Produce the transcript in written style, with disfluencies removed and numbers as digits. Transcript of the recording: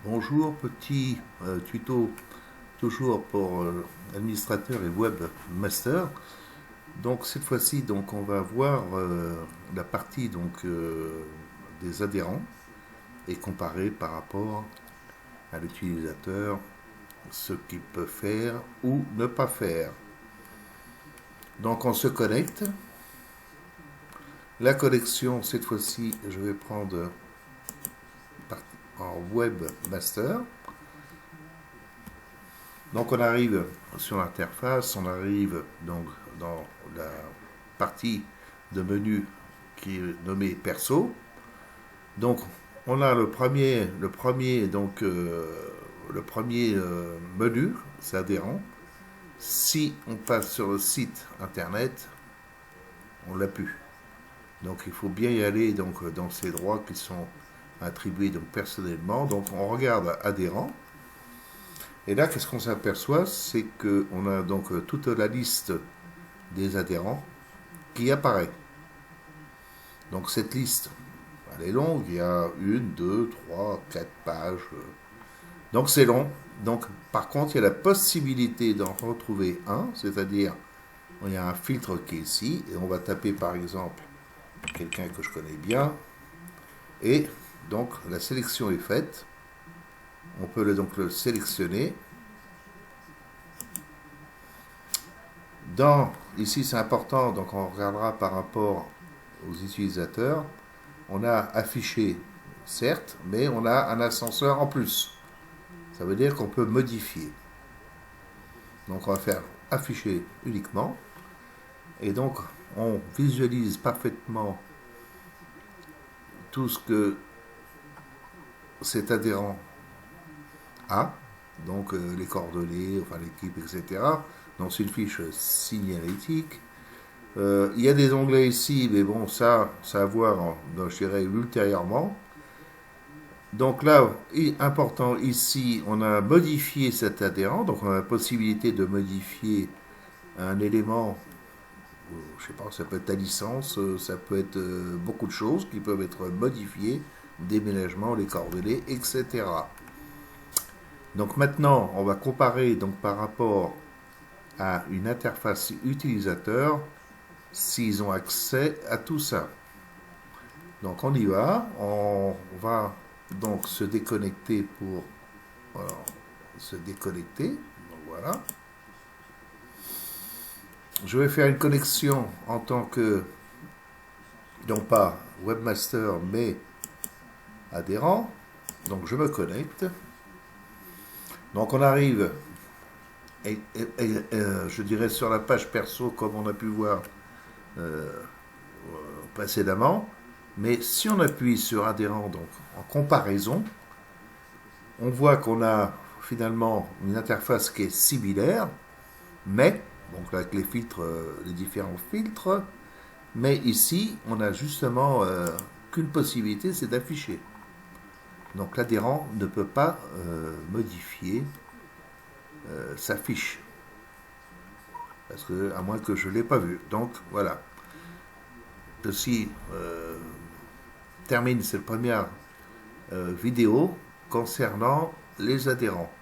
Bonjour, petit tuto toujours pour administrateur et webmaster. Donc cette fois-ci, donc on va voir la partie des adhérents et comparer par rapport à l'utilisateur ce qu'il peut faire ou ne pas faire. Donc on se connecte. La connexion, cette fois-ci, je vais prendre en webmaster. Donc on arrive sur l'interface, on arrive donc dans la partie de menu qui est nommée perso. Donc on a le premier menu, c'est adhérent. Si on passe sur le site internet, on l'a plus. Donc il faut bien y aller donc dans ces droits qui sont attribués donc personnellement. Donc on regarde adhérent. Et là, qu'est-ce qu'on s'aperçoit? C'est qu'on a donc toute la liste des adhérents qui apparaît. Donc cette liste, elle est longue, il y a 1, 2, 3, 4 pages. Donc c'est long. Donc par contre, il y a la possibilité d'en retrouver un, c'est-à-dire il y a un filtre qui est ici, et on va taper par exemple quelqu'un que je connais bien, et donc la sélection est faite. On peut donc le sélectionner. Ici c'est important, donc on regardera par rapport aux utilisateurs. On a affiché, certes, mais on a un ascenseur en plus. Ça veut dire qu'on peut modifier. Donc on va faire afficher uniquement. Et donc on visualise parfaitement tout ce que cet adhérent a. Donc les coordonnées, enfin l'équipe, etc. Donc c'est une fiche signalétique. Il y a des onglets ici, mais bon, ça à voir, je dirais, ultérieurement. Donc là, important ici, on a modifié cet adhérent, donc on a la possibilité de modifier un élément, je sais pas, ça peut être ta licence, ça peut être beaucoup de choses qui peuvent être modifiées, déménagement, les coordonnées, etc. Donc maintenant, on va comparer donc par rapport à une interface utilisateur s'ils ont accès à tout ça. Donc on y va, on va donc se déconnecter pour se déconnecter. Donc voilà. Je vais faire une connexion en tant que, non pas webmaster, mais adhérent. Donc je me connecte. Donc on arrive, je dirais sur la page perso comme on a pu voir précédemment. Mais si on appuie sur adhérent, donc en comparaison, on voit qu'on a finalement une interface qui est similaire, mais, donc avec les filtres, les différents filtres, mais ici, on a justement qu'une possibilité, c'est d'afficher. Donc l'adhérent ne peut pas modifier sa fiche. Parce que, à moins que je ne l'ai pas vu. Donc voilà. Ceci termine cette première vidéo concernant les adhérents.